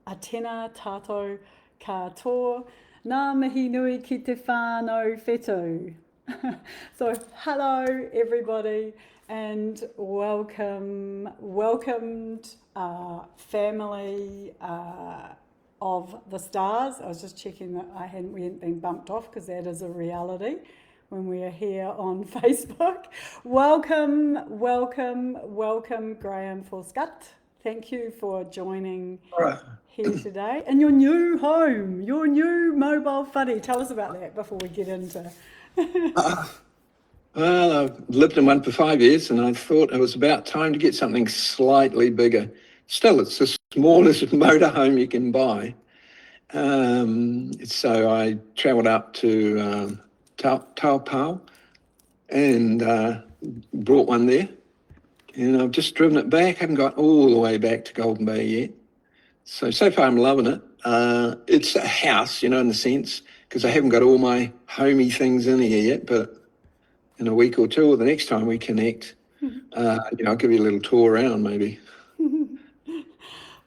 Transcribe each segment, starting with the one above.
a tēnā tātou katoa, nā mihi nui ki te whānau whetū. So hello everybody and welcome, welcomed family of the stars. I was just checking that we hadn't been bumped off because that is a reality when we are here on Facebook. Welcome, welcome, welcome Graham Forscutt. Thank you for joining here today. In your new home, your new mobile whare. Tell us about that before we get into... Well, I've lived in one for 5 years and I thought it was about time to get something slightly bigger. Still, it's the smallest motorhome you can buy. So I travelled up to Taupau and brought one there. And I've just driven it back. I haven't got all the way back to Golden Bay yet. So far I'm loving it. It's a house, in the sense, because I haven't got all my homey things in here yet, but in a week or two, or the next time we connect, I'll give you a little tour around maybe.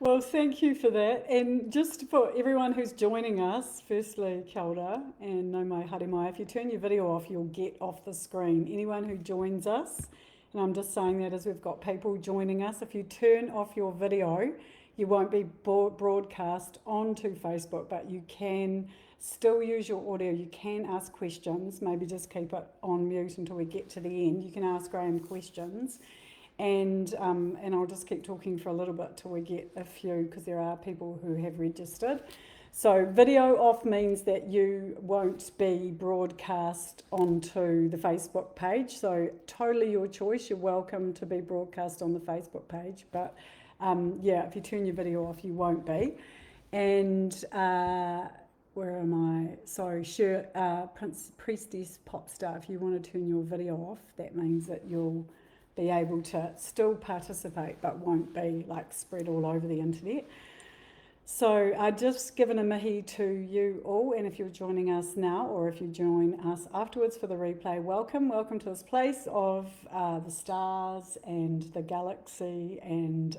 Well, thank you for that. And just for everyone who's joining us, firstly, kia ora, and no mai haere mai. If you turn your video off, you'll get off the screen. Anyone who joins us, and I'm just saying that as we've got people joining us, if you turn off your video, you won't be broadcast onto Facebook, but you can still use your audio. You can ask questions, maybe just keep it on mute until we get to the end. You can ask Graham questions. And I'll just keep talking for a little bit till we get a few, because there are people who have registered. So video off means that you won't be broadcast onto the Facebook page. So totally your choice. You're welcome to be broadcast on the Facebook page. But if you turn your video off, you won't be. And where am I? Sorry, Priestess Popstar, if you want to turn your video off, that means that you'll be able to still participate but won't be like spread all over the internet. So I've just given a mihi to you all, and if you're joining us now or if you join us afterwards for the replay, welcome to this place of the stars and the galaxy and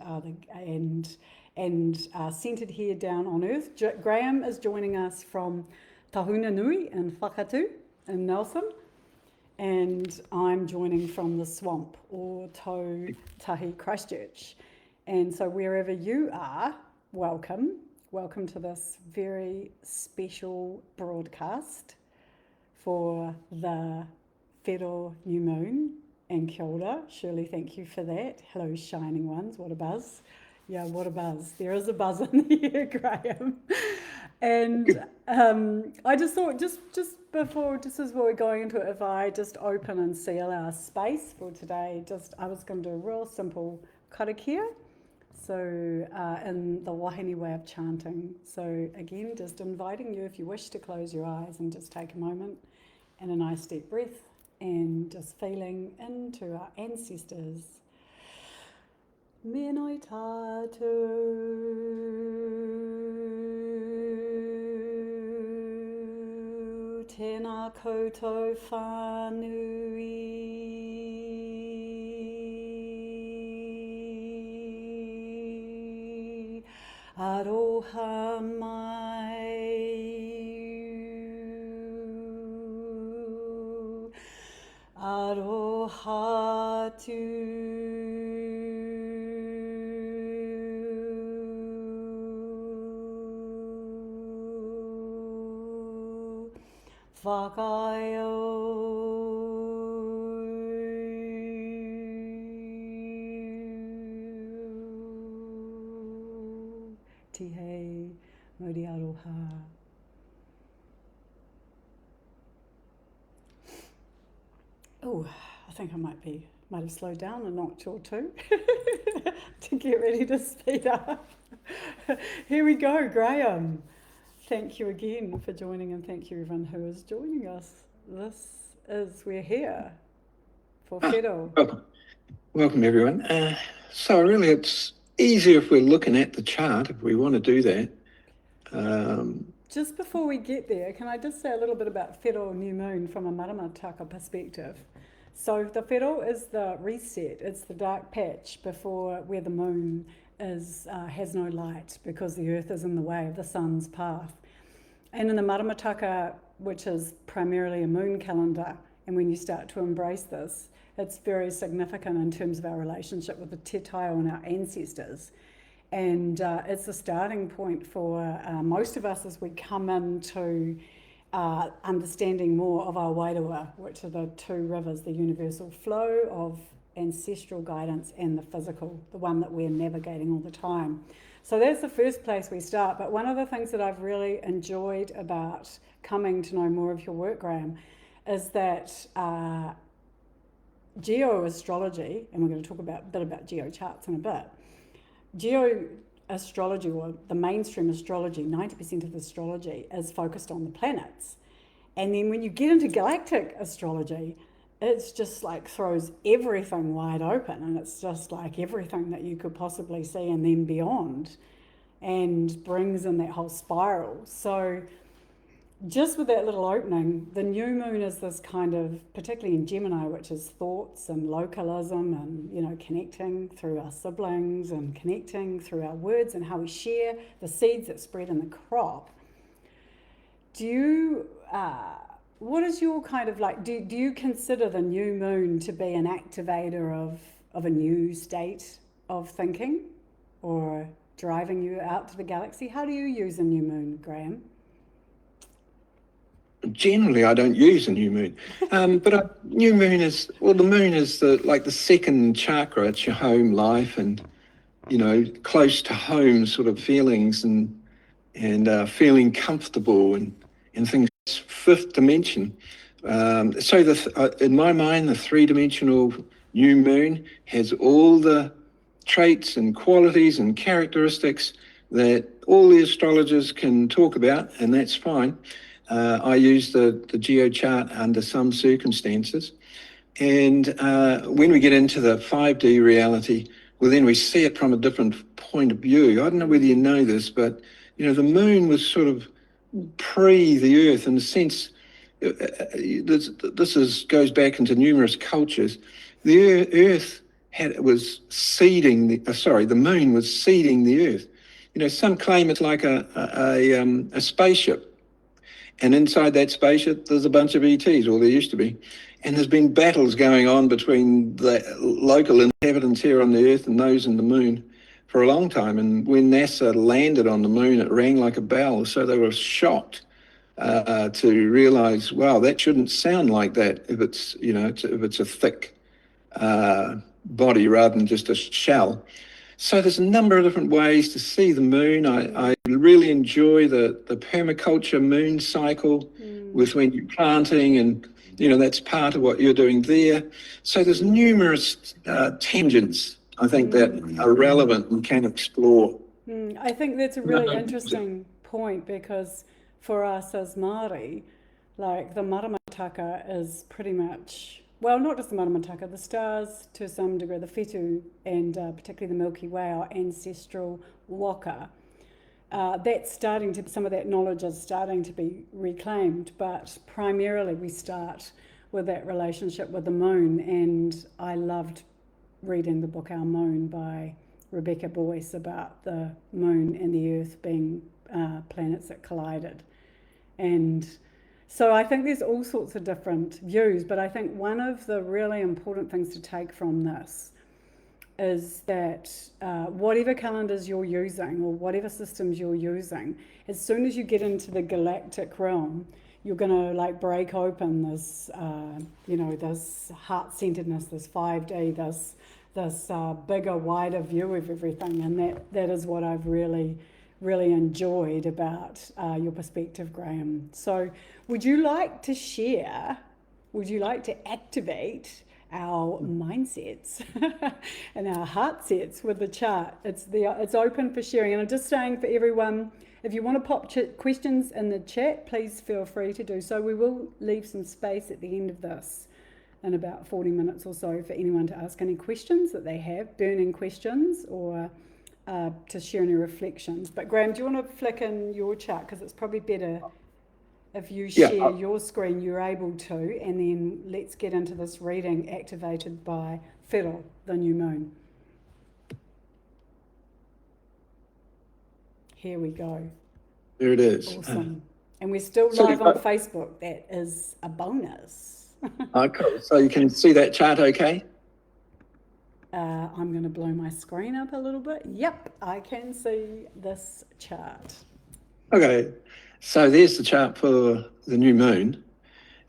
centered here down on Earth. Graham is joining us from Tahuna Nui in Whakatu in Nelson. And I'm joining from the swamp, or Tahi Christchurch. And so wherever you are, welcome to this very special broadcast for the Whero New Moon. And kia ora, Shirley, thank you for that. Hello, shining ones, what a buzz. Yeah, what a buzz. There is a buzz in here, Graham. And I just thought, just as we're going into it, if I just open and seal our space for today, I was going to do a real simple karakia. So in the wahine way of chanting. So again, just inviting you, if you wish, to close your eyes and just take a moment and a nice deep breath and just feeling into our ancestors. Menoi tātou, tēnā koutou whānui, aroha mai, aroha tu. Whakaio Tihei Mauri Aroha. Oh, I think I might have slowed down a notch or two to get ready to speed up. Here we go, Graham. Thank you again for joining, and thank you everyone who is joining us. We're here for Whero. Welcome everyone. So really it's easier if we're looking at the chart, if we want to do that. Just before we get there, can I just say a little bit about Whero New Moon from a Maramataka perspective? So the Whero is the reset, it's the dark patch before where the moon has no light because the Earth is in the way of the sun's path. And in the Maramataka, which is primarily a moon calendar, and when you start to embrace this, it's very significant in terms of our relationship with the Te Taio and our ancestors. And it's a starting point for most of us as we come into understanding more of our wairua, which are the two rivers, the universal flow of ancestral guidance and the physical, the one that we're navigating all the time. So that's the first place we start. But one of the things that I've really enjoyed about coming to know more of your work, Graham, is that geoastrology, and we're going to talk a bit about geocharts in a bit, geoastrology, or the mainstream astrology, 90% of astrology is focused on the planets. And then when you get into galactic astrology, it's just like throws everything wide open, and it's just like everything that you could possibly see and then beyond, and brings in that whole spiral. So just with that little opening, the new moon is this kind of, particularly in Gemini, which is thoughts and localism and, you know, connecting through our siblings and connecting through our words and how we share the seeds that spread in the crop. Do you, what is your kind of like, do you consider the new moon to be an activator of a new state of thinking or driving you out to the galaxy? How do you use a new moon, Graham? Generally, I don't use a new moon, but new moon is, well, the moon is the second chakra. It's your home life and, you know, close to home sort of feelings and feeling comfortable and things. Fifth dimension. So in my mind, the three-dimensional new moon has all the traits and qualities and characteristics that all the astrologers can talk about, and that's fine. I use the geochart under some circumstances. And when we get into the 5D reality, well, then we see it from a different point of view. I don't know whether you know this, but, you know, the moon was sort of pre the Earth in the sense, goes back into numerous cultures. The Earth was seeding, the moon was seeding the Earth. You know, some claim it's like a spaceship. And inside that spaceship, there's a bunch of ETs, or there used to be. And there's been battles going on between the local inhabitants here on the Earth and those in the moon for a long time. And when NASA landed on the moon, it rang like a bell. So they were shocked to realize, wow, that shouldn't sound like that if it's, you know, if it's a thick body rather than just a shell. So there's a number of different ways to see the moon. I really enjoy the permaculture moon cycle with when you're planting, and, you know, that's part of what you're doing there. So there's numerous tangents, I think, that are relevant and can explore. I think that's a really interesting point, because for us as Māori, like the Maramataka is pretty much, well, not just the Maramataka, the stars to some degree, the whetū, and particularly the Milky Way, our ancestral waka. That's starting to, some of that knowledge is starting to be reclaimed, but primarily we start with that relationship with the moon. And I loved reading the book Our Moon by Rebecca Boyce about the moon and the Earth being planets that collided. And so I think there's all sorts of different views, but I think one of the really important things to take from this is that whatever calendars you're using or whatever systems you're using, as soon as you get into the galactic realm, you're going to like break open this, you know, this heart-centeredness, this 5D, this bigger, wider view of everything. And that is what I've really enjoyed about your perspective, Graham. So would you like to share, would you like to activate our mindsets and our heart sets with the chart? It's open for sharing. And I'm just saying for everyone, if you want to pop questions in the chat, please feel free to do so. We will leave some space at the end of this in about 40 minutes or so for anyone to ask any questions that they have, burning questions, or to share any reflections. But Graham, do you want to flick in your chart? Because it's probably better if you share your screen, you're able to, and then let's get into this reading activated by Whiro, the new moon. Here we go. There it is. Awesome. And we're still so live on Facebook. That is a bonus. Cool. So you can see that chart okay? I'm going to blow my screen up a little bit. Yep, I can see this chart. Okay. So there's the chart for the new moon.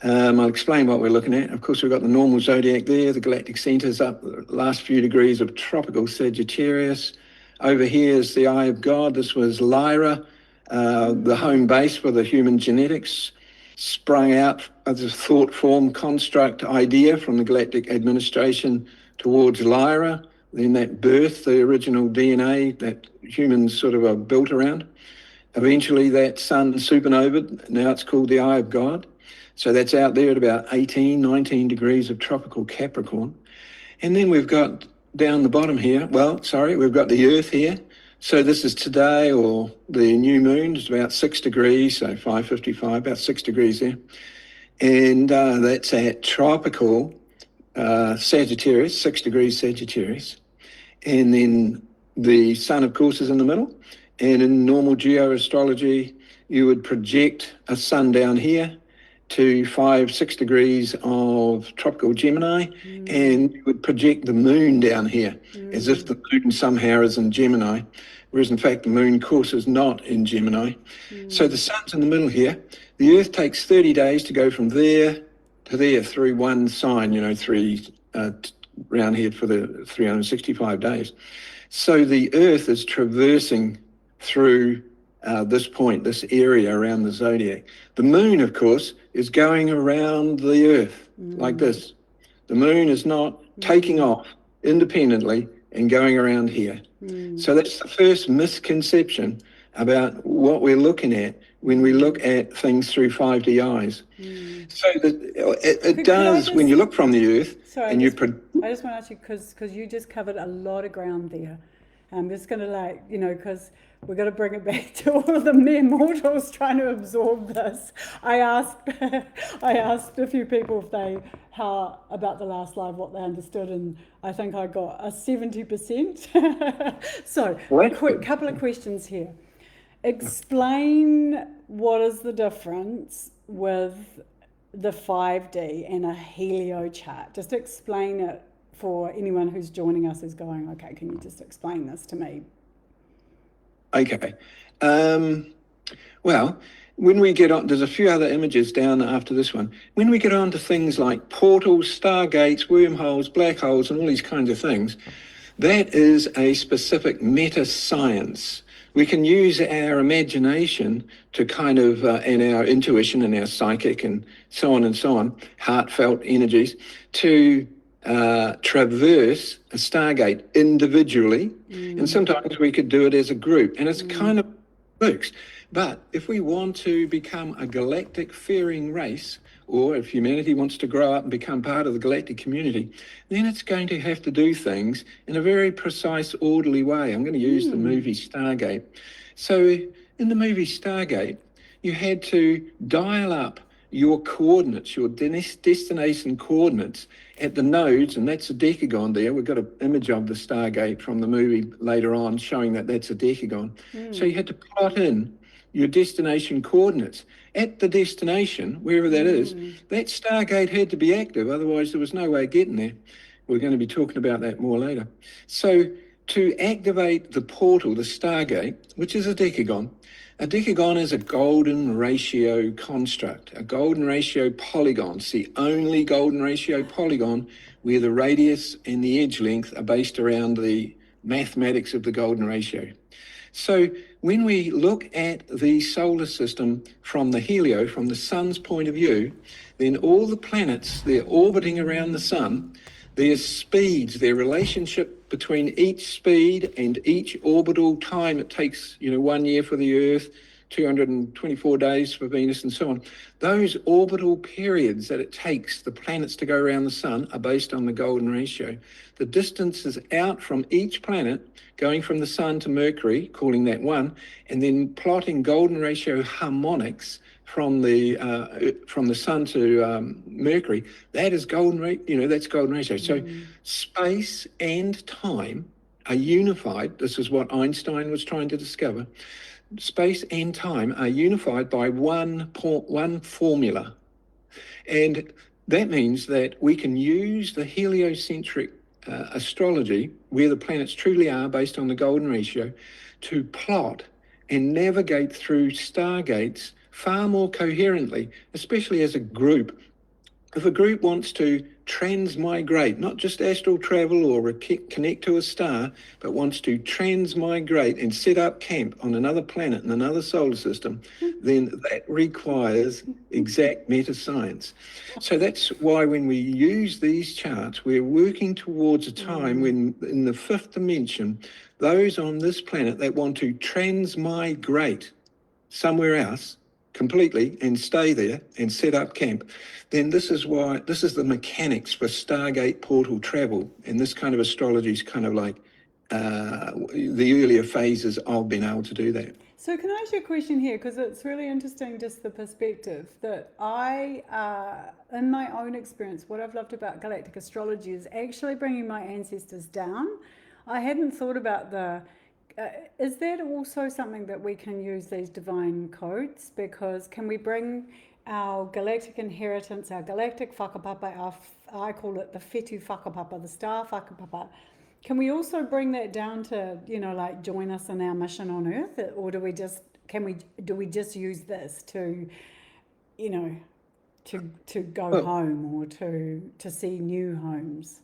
I'll explain what we're looking at. Of course, we've got the normal zodiac there. The galactic center's up the last few degrees of tropical Sagittarius. Over here is the Eye of God. This was Lyra, the home base for the human genetics, sprung out as a thought form construct idea from the galactic administration towards Lyra. Then that birthed the original DNA that humans sort of are built around. Eventually that sun supernovaed. Now it's called the Eye of God. So that's out there at about 18, 19 degrees of tropical Capricorn. And then we've got down the bottom here, we've got the Earth here. So this is today, or the new moon is about 6 degrees, so 5:55, about 6 degrees there. And that's at tropical Sagittarius, 6 degrees Sagittarius. And then the sun, of course, is in the middle. And in normal geo-astrology, you would project a sun down here to 5-6 degrees of tropical Gemini, and you would project the moon down here as if the moon somehow is in Gemini, whereas in fact the moon, of course, is not in Gemini. So the sun's in the middle here. The Earth takes 30 days to go from there to there through one sign, three round here for the 365 days. So the Earth is traversing through this point, this area around the zodiac. The moon, of course, is going around the Earth like this. The moon is not taking off independently and going around here. So that's the first misconception about what we're looking at when we look at things through 5D eyes. So it does, when you look from the Earth, I just want to ask you, because you just covered a lot of ground there. I'm just going to because we've got to bring it back to all of the mere mortals trying to absorb this. I asked a few people how about the last live, what they understood, and I think I got a 70%. So, quick couple of questions here. Explain what is the difference with the 5D and a helio chart. Just explain it for anyone who's joining us who's going, okay, can you just explain this to me? Okay. Well, when we get on, there's a few other images down after this one. When we get on to things like portals, stargates, wormholes, black holes, and all these kinds of things, that is a specific meta science. We can use our imagination to kind of, and our intuition and our psychic and so on, heartfelt energies, to traverse a stargate individually, and sometimes we could do it as a group, and it's kind of works. But if we want to become a galactic faring race, or if humanity wants to grow up and become part of the galactic community, then it's going to have to do things in a very precise, orderly way. I'm going to use the movie Stargate. So in the movie Stargate, you had to dial up your coordinates, your destination coordinates at the nodes, and that's a decagon there. We've got an image of the Stargate from the movie later on showing that that's a decagon. So you had to plot in your destination coordinates. At the destination, wherever that is, that Stargate had to be active, otherwise there was no way of getting there. We're going to be talking about that more later. So to activate the portal, the Stargate, which is a decagon is a golden ratio construct, a golden ratio polygon. It's the only golden ratio polygon where the radius and the edge length are based around the mathematics of the golden ratio. So when we look at the solar system from the sun's point of view, then all the planets, they're orbiting around the sun, their speeds, their relationship between each speed and each orbital time it takes, 1 year for the Earth, 224 days for Venus and so on. Those orbital periods that it takes the planets to go around the sun are based on the golden ratio. The distances out from each planet, going from the sun to Mercury, calling that 1, and then plotting golden ratio harmonics from the sun to Mercury, that is that's golden ratio. So space and time are unified. This is what Einstein was trying to discover. space and time are unified by one formula. And that means that we can use the heliocentric astrology, where the planets truly are based on the golden ratio, to plot and navigate through stargates far more coherently, especially as a group. If a group wants to transmigrate, not just astral travel or connect to a star, but wants to transmigrate and set up camp on another planet in another solar system, then that requires exact meta-science. So that's why when we use these charts, we're working towards a time when in the fifth dimension, those on this planet that want to transmigrate somewhere else completely and stay there and set up camp, then this is the mechanics for Stargate portal travel. And this kind of astrology is kind of like the earlier phases of being able to do that. So can I ask you a question here? Because it's really interesting, just the perspective that in my own experience, what I've loved about galactic astrology is actually bringing my ancestors down. I hadn't thought about is that also something that we can use these divine codes? Because can we bring our galactic inheritance, our galactic whakapapa, I call it the whetu whakapapa, the star whakapapa, can we also bring that down to, like join us in our mission on Earth? Or do we just use this to, to go home or to see new homes?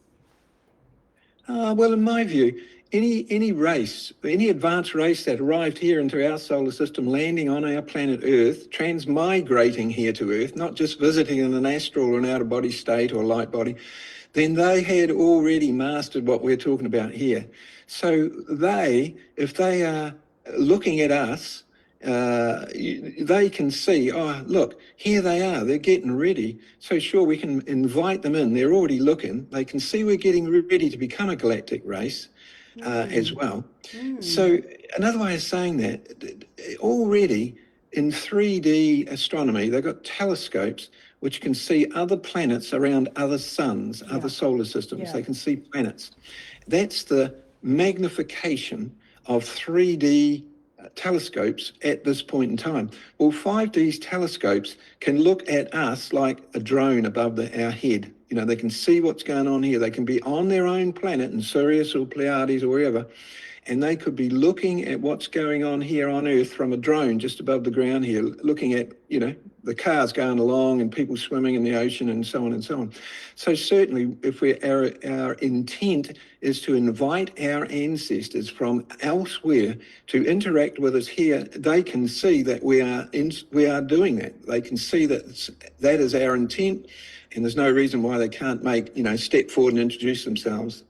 Well, in my view, any race, any advanced race that arrived here into our solar system, landing on our planet Earth, transmigrating here to Earth, not just visiting in an astral or an out-of-body state or light body, then they had already mastered what we're talking about here. So if they are looking at us, they can see, oh, look, here they are, they're getting ready. So sure, we can invite them in. They're already looking. They can see we're getting ready to become a galactic race as well. So another way of saying that, already in 3D astronomy, they've got telescopes which can see other planets around other suns, other solar systems. They can see planets. That's the magnification of 3D telescopes at this point in time. Well, 5D telescopes can look at us like a drone above our head. They can see what's going on here. They can be on their own planet in Sirius or Pleiades or wherever, and they could be looking at what's going on here on Earth from a drone just above the ground here, looking at, the cars going along and people swimming in the ocean and so on and so on. So certainly, if our intent is to invite our ancestors from elsewhere to interact with us here, they can see that we are doing that. They can see that is our intent, and there's no reason why they can't make, step forward and introduce themselves.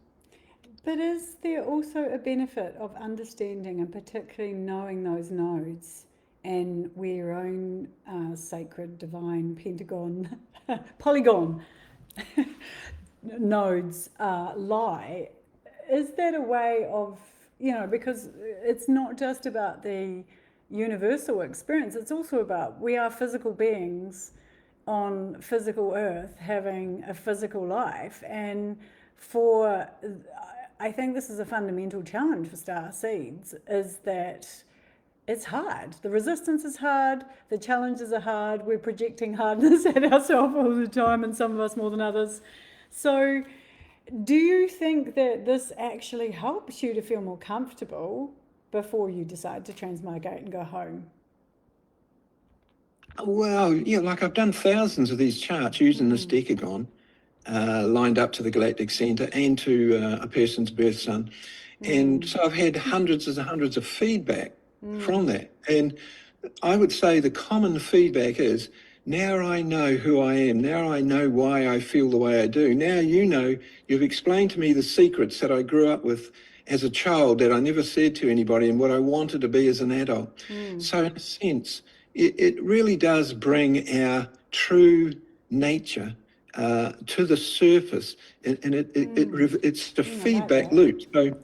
But is there also a benefit of understanding and particularly knowing those nodes and where your own sacred, divine, polygon nodes lie? Is that a way of, because it's not just about the universal experience, it's also about we are physical beings on physical Earth having a physical life, and I think this is a fundamental challenge for starseeds, is that it's hard. The resistance is hard, the challenges are hard, we're projecting hardness at ourselves all the time, and some of us more than others. So do you think that this actually helps you to feel more comfortable before you decide to transmigrate and go home? Well, yeah, like I've done thousands of these charts using this decagon, lined up to the galactic center and to a person's birth sun. And so I've had hundreds and hundreds of feedback from that. And I would say the common feedback is, now I know who I am. Now I know why I feel the way I do. Now you've explained to me the secrets that I grew up with as a child that I never said to anybody and what I wanted to be as an adult. So in a sense, it really does bring our true nature to the surface, and it's the feedback loop. So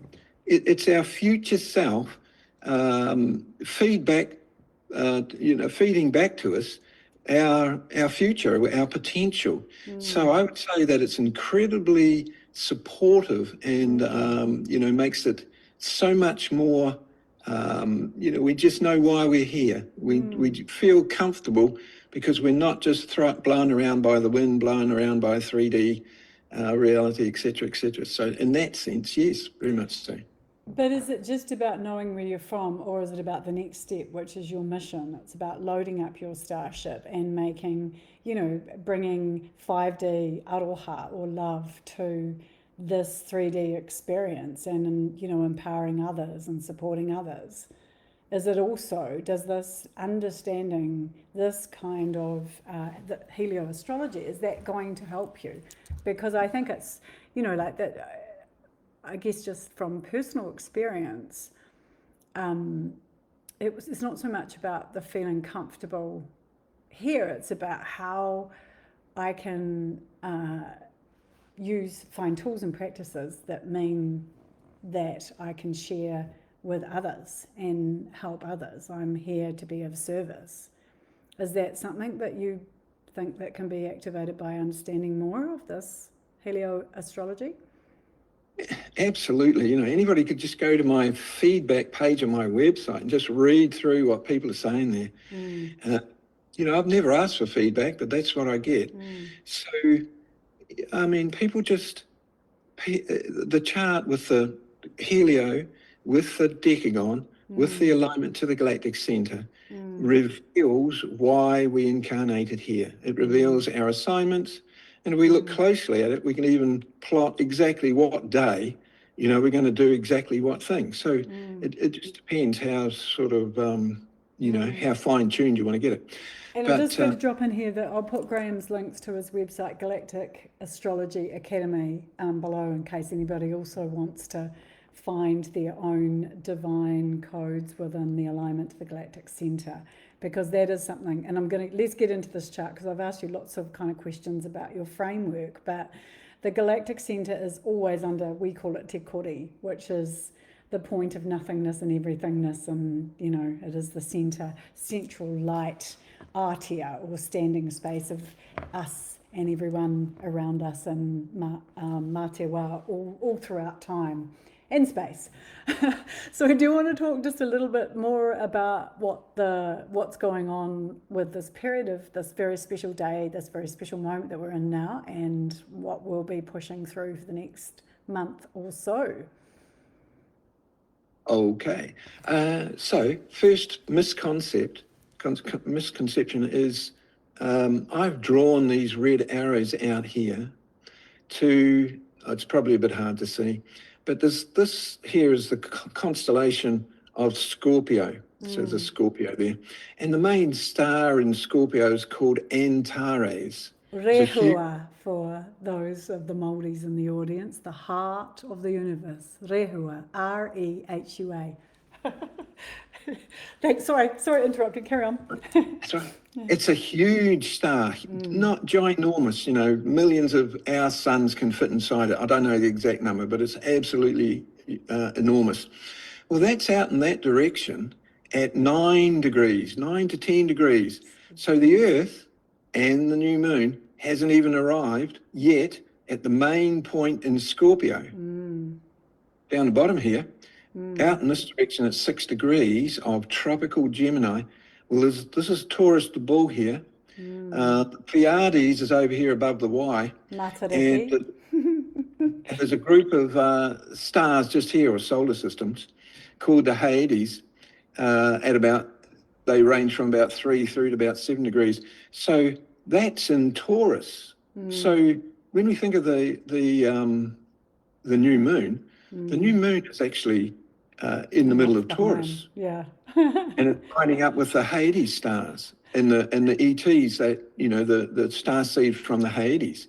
it's our future self feedback, feeding back to us our future, our potential. So I would say that it's incredibly supportive and makes it so much more We just know why we're here. We feel comfortable because we're not just blown around by the wind, blown around by 3D reality, etc., etc. So in that sense, yes, very much so. But is it just about knowing where you're from, or is it about the next step, which is your mission? It's about loading up your starship and making, bringing 5D aroha or love to this 3D experience and, empowering others and supporting others. Is it also, does this understanding this kind of the helioastrology, is that going to help you? Because I think it's, like that. I guess just from personal experience, it's not so much about the feeling comfortable here. It's about how I can find tools and practices that mean that I can share with others and help others. I'm here to be of service. Is that something that you think that can be activated by understanding more of this helioastrology? Absolutely. Anybody could just go to my feedback page on my website and just read through what people are saying there. I've never asked for feedback, but that's what I get. So, people just, the chart with the helio, with the decagon, with the alignment to the galactic center, reveals why we incarnated here. It reveals our assignments. And if we look closely at it, we can even plot exactly what day, we're going to do exactly what thing. So it just depends how sort of, how fine-tuned you want to get it. And I'm just going to drop in here that I'll put Graham's links to his website, Galactic Astrology Academy, below in case anybody also wants to find their own divine codes within the alignment to the galactic center, because that is something. And let's get into this chart, because I've asked you lots of kind of questions about your framework, but the galactic center is always under, we call it te kore, which is the point of nothingness and everythingness, and it is the central light atia, or standing space of us and everyone around us, and matewa, all throughout time and space. So do you want to talk just a little bit more about what's going on with this period of this very special day, this very special moment that we're in now, and what we'll be pushing through for the next month or so? Okay. So first misconception is I've drawn these red arrows out here to, it's probably a bit hard to see, but this here is the constellation of Scorpio. So there's a Scorpio there. And the main star in Scorpio is called Antares. Rehua, for those of the Māoris in the audience, the heart of the universe. Rehua, R-E-H-U-A. Thanks, sorry to interrupt you, carry on. That's right. It's a huge star, not ginormous, millions of our suns can fit inside it. I don't know the exact number, but it's absolutely enormous. Well, that's out in that direction at 9 to 10 degrees. So the Earth and the new moon hasn't even arrived yet at the main point in Scorpio. Down the bottom here, out in this direction at 6 degrees of tropical Gemini. Well, this is Taurus the bull here. The Pleiades is over here above the Y. And there's a group of stars just here, or solar systems, called the Hyades, they range from about 3 through to about 7 degrees. So that's in Taurus. So when we think of the new moon, the new moon is actually in the middle of Taurus. Yeah. And it's lining up with the Hyades stars and the ETs, that the star seed from the Hyades.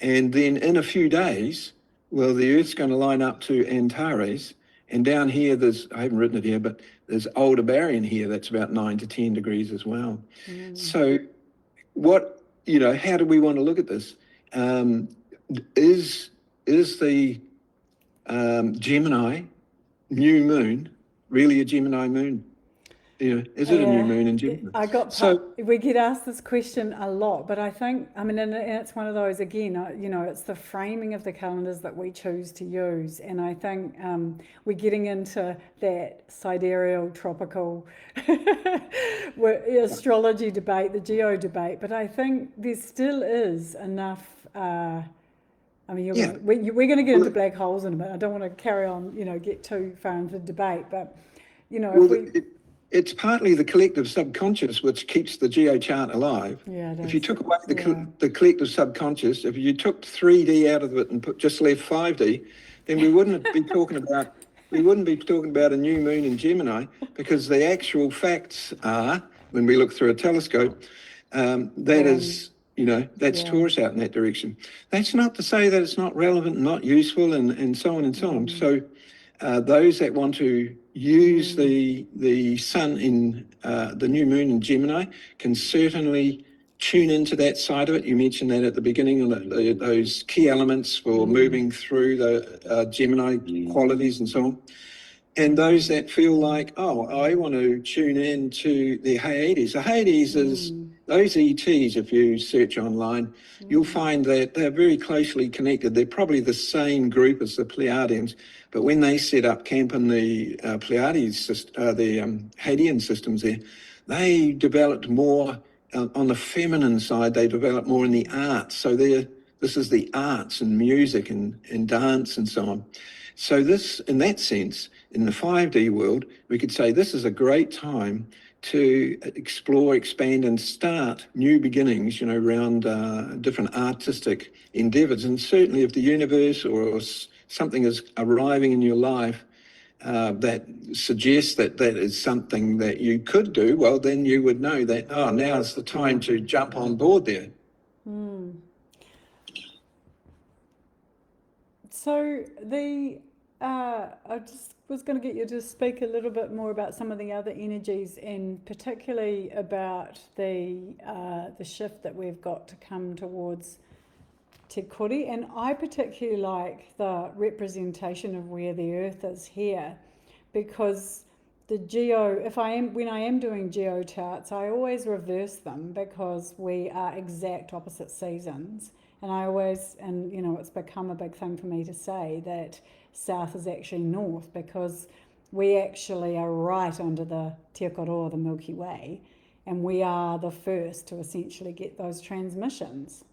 And then in a few days, well, the Earth's going to line up to Antares. And down here, I haven't written it here, but there's Aldebaran here that's about 9 to 10 degrees as well. So how do we want to look at this? Is the Gemini new moon really a Gemini moon? is it a new moon in Gemini? We get asked this question a lot, but I think, and it's one of those, again, it's the framing of the calendars that we choose to use. And I think we're getting into that sidereal, tropical astrology debate, the geo debate, but I think there still is enough. We're going to get into black holes in a minute. I don't want to carry on, get too far into the debate, but, it's partly the collective subconscious which keeps the geo chart alive. Yeah, if you took away the collective subconscious, if you took 3D out of it and just left 5D, then we wouldn't be talking about a new moon in Gemini, because the actual facts are, when we look through a telescope, that's Taurus out in that direction. That's not to say that it's not relevant, not useful, and so on and so on. So those that want to use the sun in the new moon in Gemini can certainly tune into that side of it. You mentioned that at the beginning, those key elements for moving through the Gemini qualities and so on. And those that feel like, I want to tune in to the Hyades. The Hyades is those ETs, if you search online, you'll find that they're very closely connected. They're probably the same group as the Pleiadians, but when they set up camp in the Pleiades, the Hadean systems there, they developed more on the feminine side. They developed more in the arts. So this is the arts and music and dance and so on. So this, in that sense, in the 5D world, we could say this is a great time to explore, expand, and start new beginnings, around different artistic endeavors. And certainly if the universe or something is arriving in your life that suggests that is something that you could do, well, then you would know that, now's the time to jump on board there. So I just was going to get you to speak a little bit more about some of the other energies, and particularly about the shift that we've got to come towards Te Kore. And I particularly like the representation of where the Earth is here, because when I am doing geo charts, I always reverse them, because we are exact opposite seasons. And it's become a big thing for me to say that south is actually north, because we actually are right under the Te Koroa, the Milky Way, and we are the first to essentially get those transmissions.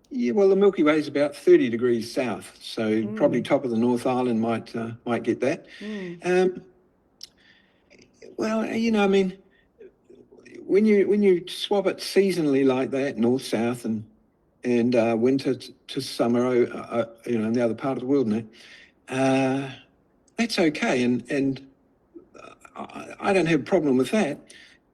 Yeah, well, the Milky Way is about 30 degrees south, so probably top of the North Island might get that. When you swap it seasonally like that, north south and winter to summer, in the other part of the world now, that's okay, and I don't have a problem with that.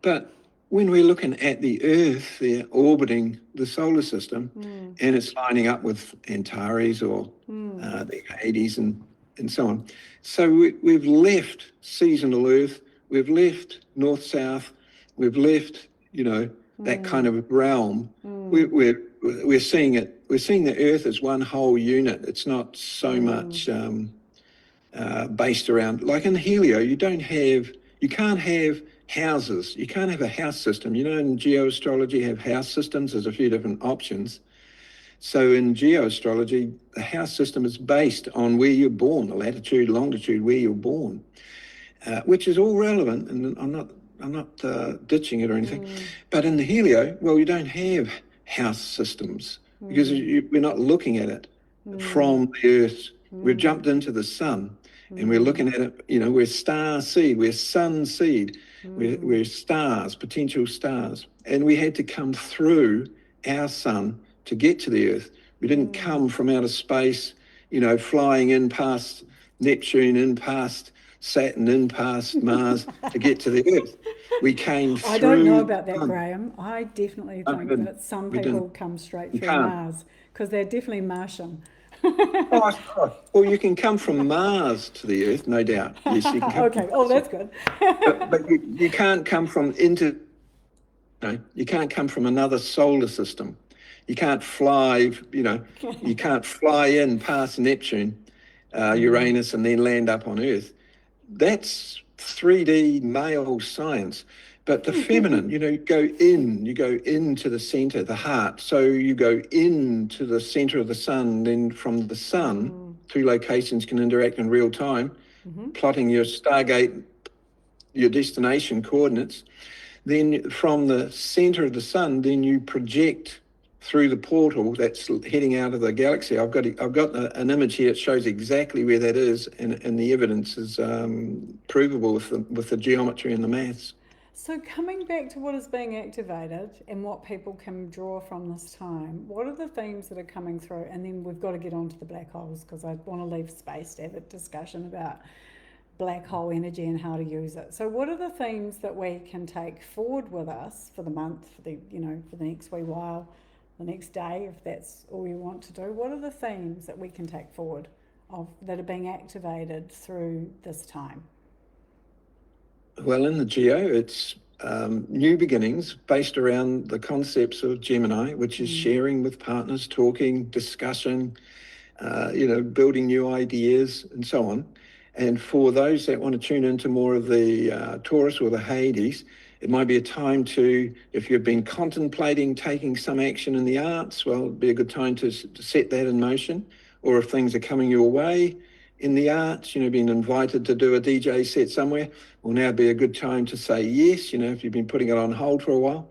But when we're looking at the Earth, they're orbiting the solar system, and it's lining up with Antares or the Hades and so on. So we've left seasonal Earth, we've left north-south, we've left, that kind of realm. We're seeing it. We're seeing the Earth as one whole unit. It's not so much based around, like in Helio. You can't have houses. You can't have a house system. In geoastrology, you have house systems. There's a few different options. So in geoastrology, the house system is based on where you're born, the latitude, longitude, where you're born, which is all relevant. And I'm not ditching it or anything. But in the Helio, well, you don't have house systems, because we're not looking at it from the Earth. We've jumped into the sun, and we're looking at it, we're star seed, we're sun seed, we're stars, potential stars. And we had to come through our sun to get to the Earth. We didn't come from outer space, flying in past Neptune, in past Saturn, in past Mars to get to the Earth. We came through. I don't know about that, Graham. I definitely think that some people come straight through Mars, because they're definitely Martian. Well, you can come from Mars to the Earth, no doubt. Yes, you can come. Okay. That's good. but you can't come from you can't come from another solar system. You can't fly. You can't fly in past Neptune, Uranus, and then land up on Earth. That's 3D male science. But the feminine, you go into the center, the heart. So you go into the center of the sun, then from the sun, two locations can interact in real time, plotting your Stargate, your destination coordinates. Then from the center of the sun, then you project through the portal that's heading out of the galaxy. I've got an image here that shows exactly where that is, and the evidence is provable with the geometry and the maths. So coming back to what is being activated and what people can draw from this time, what are the themes that are coming through? And then we've got to get onto the black holes, because I want to leave space to have a discussion about black hole energy and how to use it. So what are the themes that we can take forward with us for the month, for the next wee while, the next day, if that's all you want to do? What are the themes that we can take forward that are being activated through this time? Well, in the geo, it's new beginnings based around the concepts of Gemini, which is sharing with partners, talking, discussing, building new ideas and so on. And for those that want to tune into more of the Taurus or the Hades, it might be a time to, if you've been contemplating taking some action in the arts, well, it'd be a good time to set that in motion. Or if things are coming your way in the arts, being invited to do a DJ set somewhere, will now be a good time to say yes, if you've been putting it on hold for a while.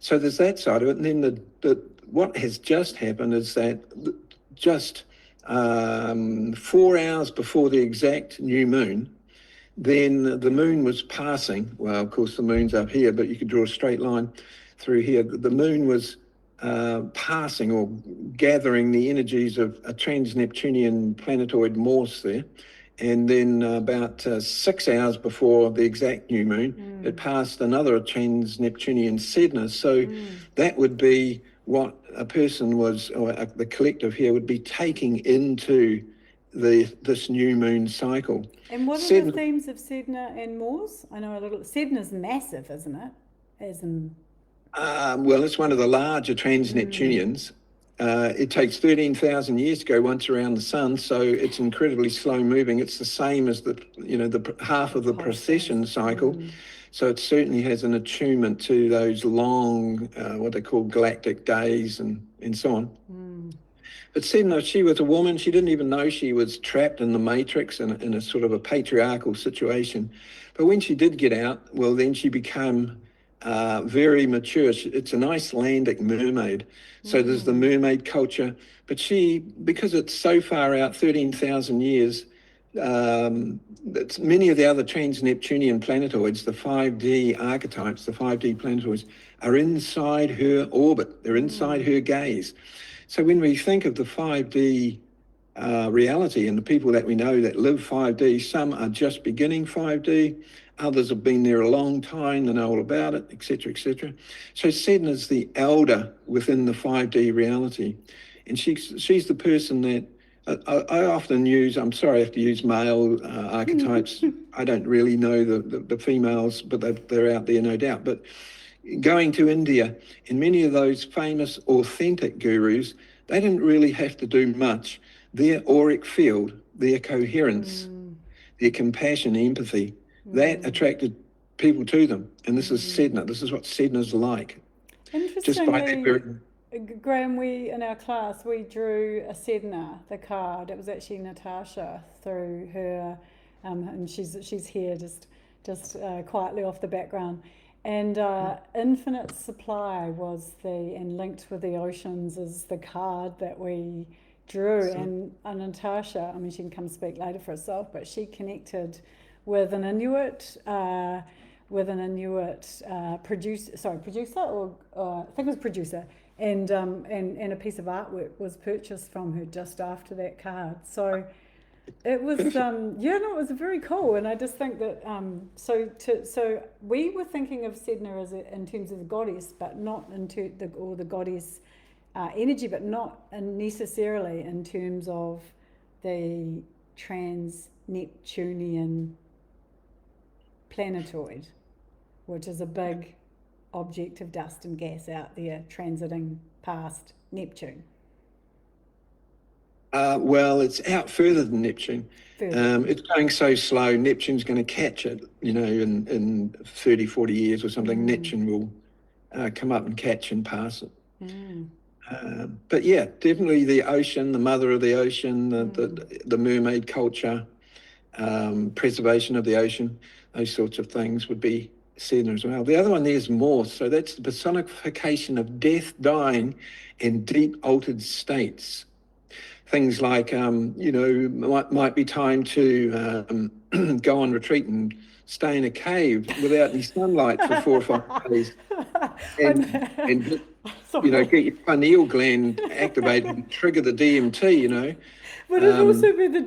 So there's that side of it. And then what has just happened is that just 4 hours before the exact new moon, then the moon was passing. Well, of course, the moon's up here, but you could draw a straight line through here. The moon was passing or gathering the energies of a trans-Neptunian planetoid Morse there. And then about 6 hours before the exact new moon, it passed another trans-Neptunian Sedna. So that would be what a person was, or the collective here would be taking into this new moon cycle. And what are the themes of Sedna and Morse? I know a little. Sedna's massive, isn't it? As in... well, it's one of the larger trans-Neptunians. It takes 13,000 years to go once around the sun, so it's incredibly slow moving. It's the same as the half of the precession cycle. So it certainly has an attunement to those long, what they call galactic days and so on. But Sedna, she was a woman. She didn't even know she was trapped in the matrix in a sort of a patriarchal situation. But when she did get out, well, then she became very mature. It's an Icelandic mermaid. So there's the mermaid culture. But she, because it's so far out, 13,000 years, many of the other trans-Neptunian planetoids, the 5D archetypes, the 5D planetoids, are inside her orbit. They're inside her gaze. So when we think of the 5D reality and the people that we know that live 5D, some are just beginning 5D, others have been there a long time, they know all about it, etc., etc. So Sedna's the elder within the 5D reality. And she's the person that I often use, I'm sorry I have to use male archetypes. I don't really know the females, but they're out there, no doubt. But going to India, and many of those famous authentic gurus, they didn't really have to do much. Their auric field, their coherence, their compassion, empathy, that attracted people to them. And this is Sedna. This is what Sedna's like. Interestingly, Graham, in our class, we drew a Sedna, the card. It was actually Natasha through her, and she's here just quietly off the background. And infinite supply and linked with the oceans is the card that we drew. And Natasha, I mean, she can come speak later for herself, but she connected with an Inuit producer, or I think it was producer, and a piece of artwork was purchased from her just after that card. So it was it was very cool. And I just think that so we were thinking of Sedna as in terms of the goddess, but not into the goddess energy, but not necessarily in terms of the trans-Neptunian planetoid, which is a big object of dust and gas out there transiting past Neptune. Well, it's out further than Neptune. Further. It's going so slow, Neptune's going to catch it, in 30, 40 years or something. Neptune will come up and catch and pass it. But yeah, definitely the ocean, the mother of the ocean, the mermaid culture, preservation of the ocean, those sorts of things would be seen as well. The other one there is Morse. So that's the personification of death, dying, and deep altered states. Things like, might be time to go on retreat and stay in a cave without any sunlight for 4 or 5 days, and get your pineal gland activated and trigger the DMT. Would it also be the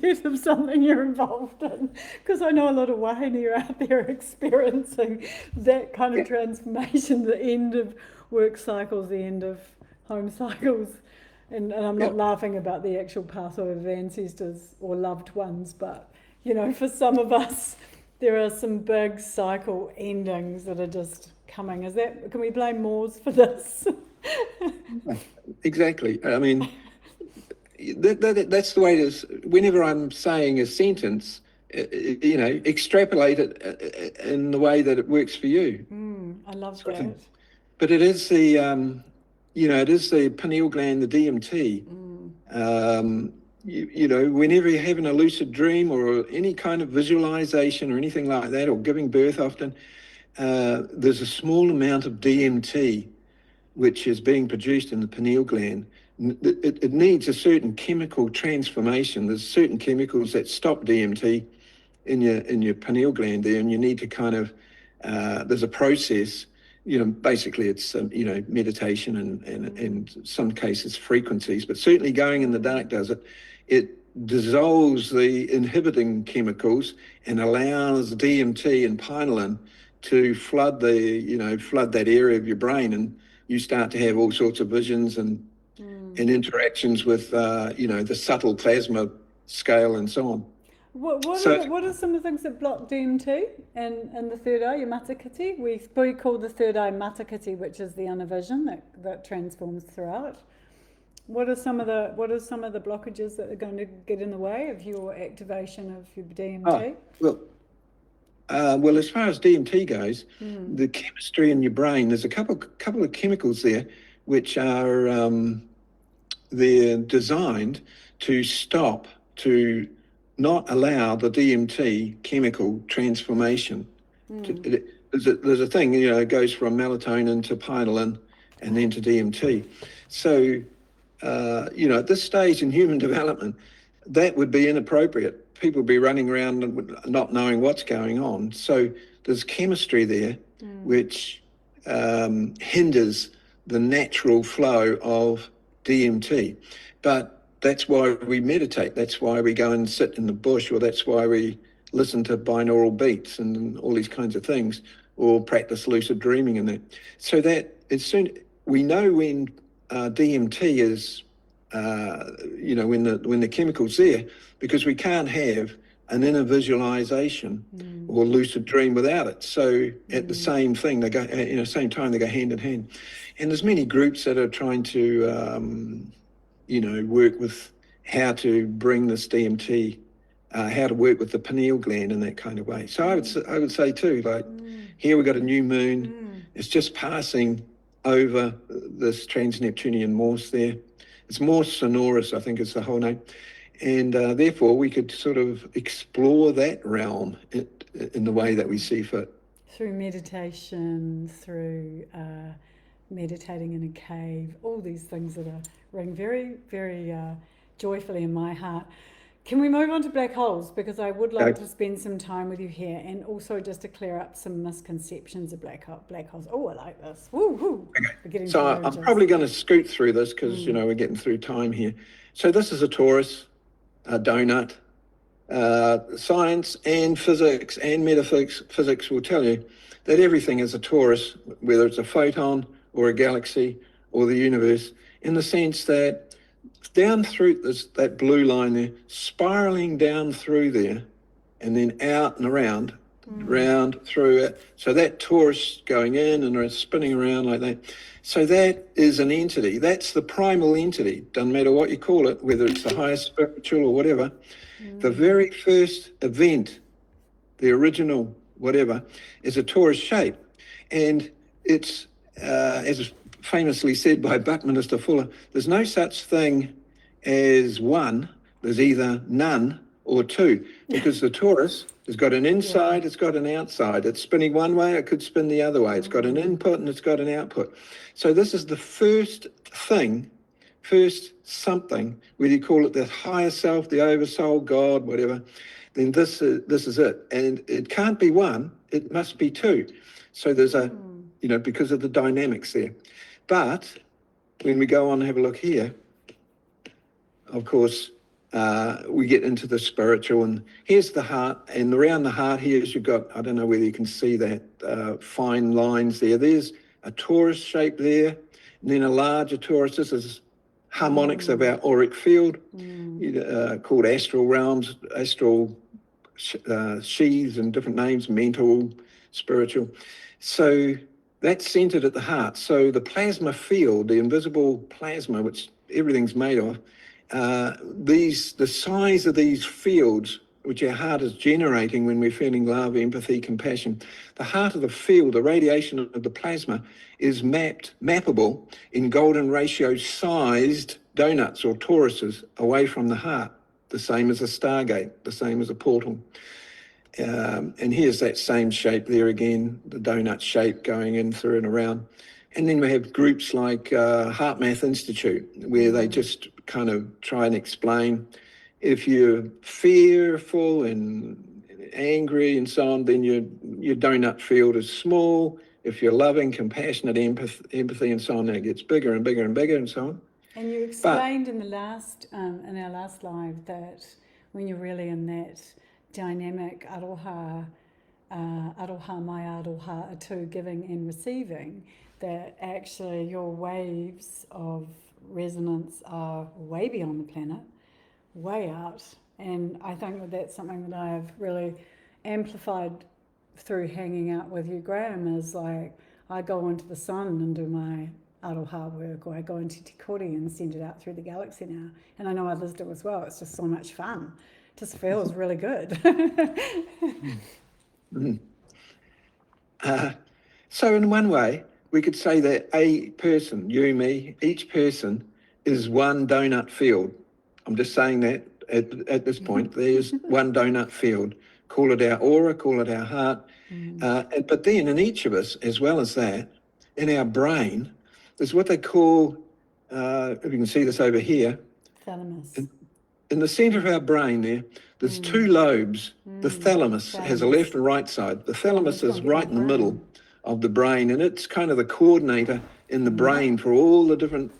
death of something you're involved in? Because I know a lot of wahine are out there experiencing that kind of transformation, the end of work cycles, the end of home cycles. And I'm not laughing about the actual path of ancestors or loved ones, but, for some of us, there are some big cycle endings that are just coming. Can we blame Moors for this? Exactly. I mean, that's the way it is. Whenever I'm saying a sentence, extrapolate it in the way that it works for you. I love that. But it is the, it is the pineal gland, the DMT. Whenever you're having a lucid dream or any kind of visualization or anything like that, or giving birth often, there's a small amount of DMT which is being produced in the pineal gland. It needs a certain chemical transformation. There's certain chemicals that stop DMT in your pineal gland there, and you need to kind of, there's a process, basically it's, meditation and in some cases frequencies, but certainly going in the dark does it. It dissolves the inhibiting chemicals and allows DMT and pinealin to flood that area of your brain, and you start to have all sorts of visions and interactions with, the subtle plasma scale and so on. What are some of the things that block DMT and the third eye, your matakiti? We call the third eye matakiti, which is the inner vision that transforms throughout. What are some of the blockages that are going to get in the way of your activation of your DMT? Well, as far as DMT goes, the chemistry in your brain, there's a couple of chemicals there which are they're designed to not allow the DMT chemical transformation. There's a thing, it goes from melatonin to pinealin and then to DMT. So, at this stage in human development, that would be inappropriate. People would be running around not knowing what's going on. So there's chemistry there which hinders the natural flow of DMT. But that's why we meditate. That's why we go and sit in the bush, or that's why we listen to binaural beats and all these kinds of things, or practice lucid dreaming and that. So that we know when DMT is, when the chemical's there, because we can't have an inner visualization or lucid dream without it. So at the same thing, they go, same time, they go hand in hand. And there's many groups that are trying to, work with how to bring this DMT, how to work with the pineal gland in that kind of way. So I would say too, like, here we've got a new moon. It's just passing over this trans-Neptunian Morse there. It's Morse sonoris, I think is the whole name. And therefore we could sort of explore that realm in the way that we see fit. Through meditation, through meditating in a cave, all these things that are ring very, very joyfully in my heart. Can we move on to black holes? Because I would like to spend some time with you here, and also just to clear up some misconceptions of black holes. Oh, I like this. Woo, woo. Okay. So I'm probably going to scoot through this because, we're getting through time here. So this is a torus, a donut. Science and physics and metaphysics will tell you that everything is a torus, whether it's a photon or a galaxy or the universe, in the sense that down through that blue line there, spiraling down through there and then out and around, round through it. So that torus going in and spinning around like that. So that is an entity. That's the primal entity. Doesn't matter what you call it, whether it's the highest spiritual or whatever. The very first event, the original whatever, is a torus shape. And it's, as famously said by Buckminster Fuller, there's no such thing as one. There's either none or two, because the torus has got an inside, it's got an outside. It's spinning one way, it could spin the other way. It's got an input and it's got an output. So this is the first thing, first something, whether you call it the higher self, the oversoul, God, whatever, then this is it. And it can't be one, it must be two. So there's a, because of the dynamics there. But when we go on and have a look here, of course, we get into the spiritual, and here's the heart, and around the heart here you've got, I don't know whether you can see that, fine lines there. There's a torus shape there, and then a larger torus. This is harmonics of our auric field, called astral realms, astral sheaths and different names, mental, spiritual. So that's centered at the heart. So the plasma field, the invisible plasma, which everything's made of, the size of these fields, which our heart is generating when we're feeling love, empathy, compassion, the heart of the field, the radiation of the plasma, is mappable in golden ratio sized donuts or toruses away from the heart, the same as a stargate, the same as a portal. And here's that same shape there again, the donut shape going in through and around. And then we have groups like Heart Math Institute, where they just kind of try and explain, if you're fearful and angry and so on, then your donut field is small. If you're loving, compassionate, empathy and so on, then it gets bigger and bigger and bigger and so on. And you explained in our last live that when you're really in that dynamic aroha, mai aroha, atu, giving and receiving, that actually your waves of resonance are way beyond the planet, way out. And I think that that's something that I've really amplified through hanging out with you, Graham, is like I go into the sun and do my aroha work, or I go into Te Kore and send it out through the galaxy now. And I know others do as well. It's just so much fun. It just feels really good. So in one way, we could say that a person, you, me, each person is one donut field. I'm just saying that at this point, there's one donut field. Call it our aura, call it our heart. But then in each of us, as well as that, in our brain, there's what they call, if you can see this over here, Thalamus. In the center of our brain there's two lobes. The thalamus has a left and right side. The thalamus is right in the middle of the brain, and it's kind of the coordinator in the brain for all the different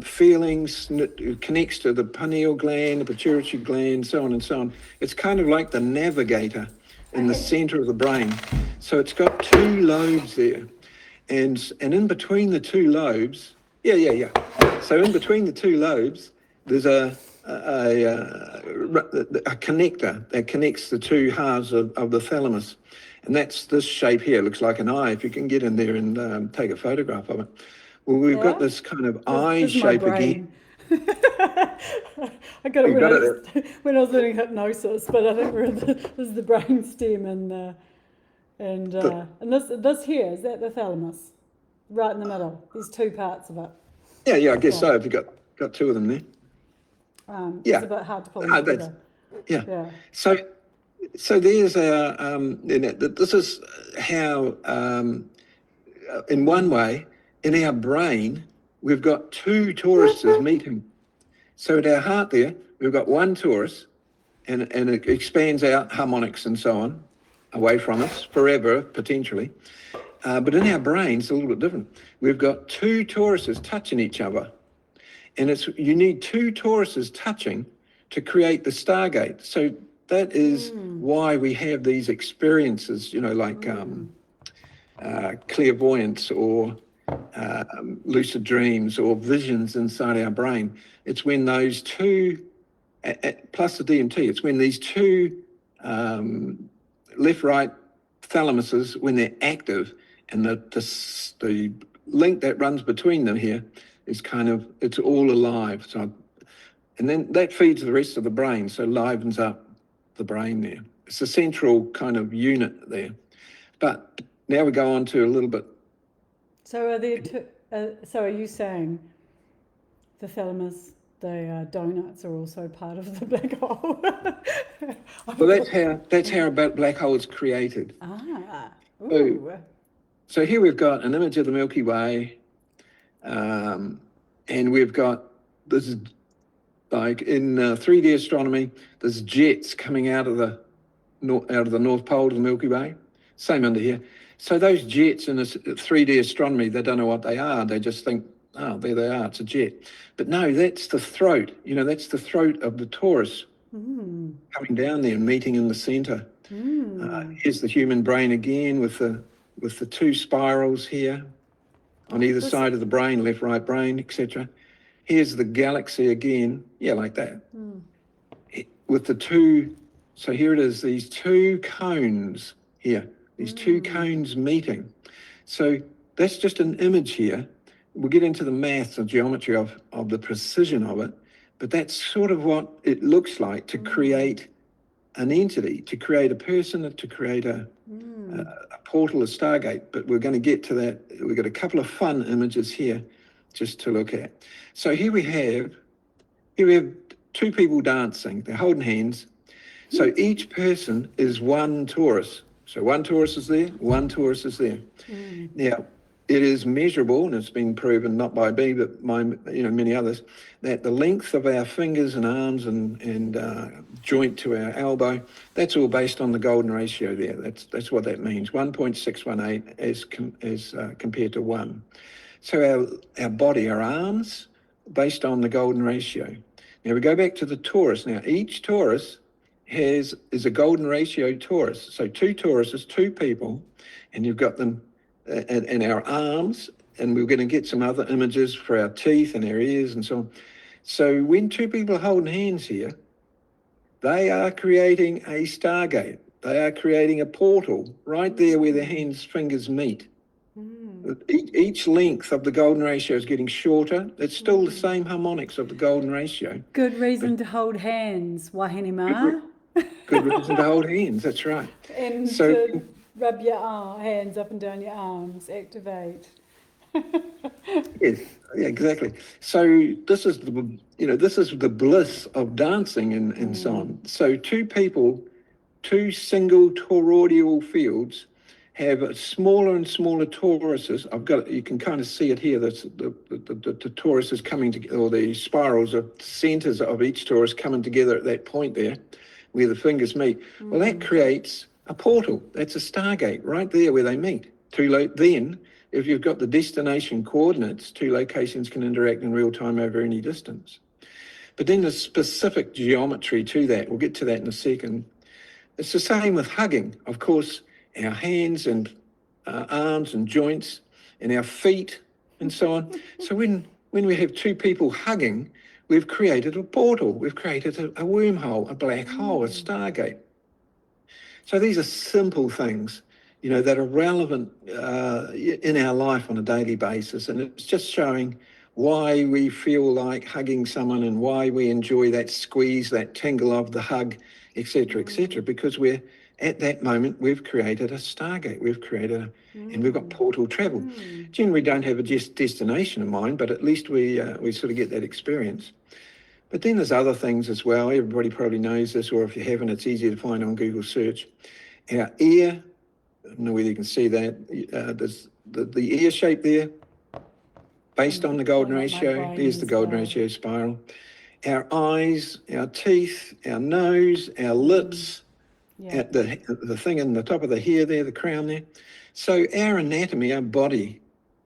feelings. It connects to the pineal gland, the pituitary gland, so on and so on. It's kind of like the navigator in the center of the brain. So it's got two lobes there, and in between the two lobes, so in between the two lobes, there's a connector that connects the two halves of the thalamus. And that's this shape here. It looks like an eye, if you can get in there and take a photograph of it. Well, we've got this kind of eye shape again. I got it when I was learning hypnosis, but I think this is the brain stem and this here, is that the thalamus? Right in the middle. There's two parts of it. Yeah, I guess so. If you've got two of them there. It's a bit hard to pull together. Yeah. So there's this is how, in one way, in our brain, we've got two Tauruses meeting. So at our heart there, we've got one Taurus, and it expands out harmonics and so on, away from us, forever, potentially. But in our brain, it's a little bit different. We've got two Tauruses touching each other. And you need two Tauruses touching to create the Stargate. So that is why we have these experiences, like clairvoyance or lucid dreams or visions inside our brain. It's when those two, plus the DMT, it's when these two left-right thalamuses when they're active, and the link that runs between them here is it's all alive. So, and then that feeds the rest of the brain, so livens up the brain there. It's a central kind of unit there. But now we go on to a little bit. So are you saying the thalamus, the donuts are also part of the black hole? Well, that's how a black hole is created. Ooh. So here we've got an image of the Milky Way, and we've got this, like in 3D astronomy, there's jets coming out of the North Pole of the Milky Way. Same under here. So those jets in this 3D astronomy, they don't know what they are. They just think, oh, there they are, it's a jet. But no, that's the throat. That's the throat of the torus coming down there and meeting in the center. Here's the human brain again with the two spirals here on either side of the brain, left, right brain, etc. Here's the galaxy again, like that. With the two, so here it is, these two cones here, these two cones meeting. So that's just an image here. We'll get into the maths and geometry of the precision of it, but that's sort of what it looks like to create an entity, to create a person, to create a portal, a stargate. But we're going to get to that. We've got a couple of fun images here just to look at. So here we have two people dancing. They're holding hands. So each person is one torus. So one torus is there, one torus is there. Now, it is measurable, and it's been proven not by me, but many others, that the length of our fingers and arms and joint to our elbow, that's all based on the golden ratio there. That's what that means. 1.618 as compared to 1. So our body, our arms, based on the golden ratio. Now we go back to the torus. Now each torus is a golden ratio torus. So two toruses, two people, and you've got them in our arms, and we're going to get some other images for our teeth and our ears and so on. So when two people are holding hands here, they are creating a stargate. They are creating a portal right there where their fingers meet. Each length of the golden ratio is getting shorter. It's still the same harmonics of the golden ratio. Good reason to hold hands, wahine ma. Good reason to hold hands, that's right. And to rub your hands up and down your arms, activate. Yes, yeah, exactly. So this is the bliss of dancing and so on. So two people, two single toroidal fields have smaller and smaller toruses. You can kind of see it here. That's the toruses coming together, or the spirals of centers of each torus coming together at that point there, where the fingers meet. Well, that creates a portal. That's a stargate right there where they meet. Then, if you've got the destination coordinates, two locations can interact in real time over any distance. But then there's specific geometry to that. We'll get to that in a second. It's the same with hugging. Of course, our hands and arms and joints and our feet and so on. So when we have two people hugging, we've created a portal. We've created a wormhole, a black hole, a stargate. So these are simple things, that are relevant in our life on a daily basis. And it's just showing why we feel like hugging someone and why we enjoy that squeeze, that tingle of the hug, etc., because at that moment, we've created a stargate. We've created and we've got portal travel. Generally don't have a destination in mind, but at least we sort of get that experience. But then there's other things as well. Everybody probably knows this, or if you haven't, it's easy to find on Google search. Our ear, I don't know whether you can see that. There's the ear shape there, based on the golden ratio. There's the golden ratio spiral. Our eyes, our teeth, our nose, our lips, the thing in the top of the hair there, the crown there. So our anatomy, our body,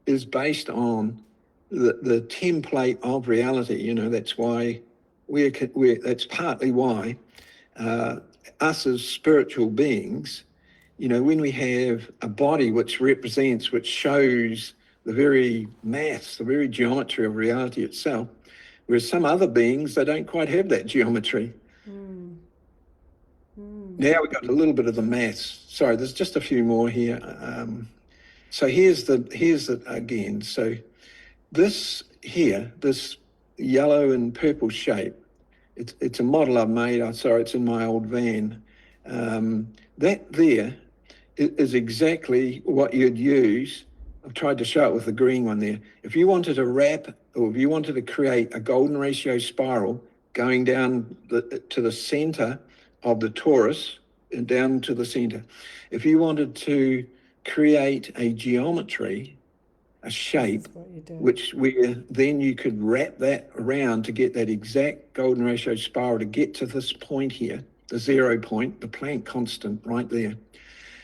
is based on the template of reality. That's why that's partly why us as spiritual beings, when we have a body which shows the very maths, the very geometry of reality itself, whereas some other beings, they don't quite have that geometry. Now we've got a little bit of the maths. Sorry, there's just a few more here. So here's the again. So this here, this yellow and purple shape, it's a model I've made. Sorry, it's in my old van. That there is exactly what you'd use. I've tried to show it with the green one there. If you wanted to wrap, or if you wanted to create a golden ratio spiral going down to the center of the torus and down to the center, if you wanted to create a geometry, a shape, where then you could wrap that around to get that exact golden ratio spiral to get to this point here, the 0 point, the Planck constant right there,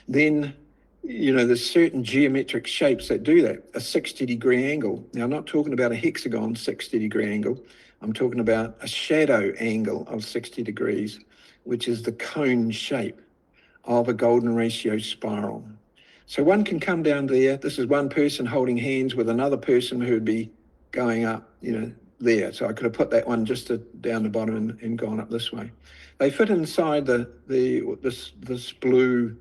then, you know, there's certain geometric shapes that do that. A 60-degree angle. Now, I'm not talking about a hexagon 60-degree angle. I'm talking about a shadow angle of 60 degrees, which is the cone shape of a golden ratio spiral. So one can come down there. This is one person holding hands with another person who would be going up, you know, there. So I could have put that one just down the bottom and gone up this way. They fit inside this blue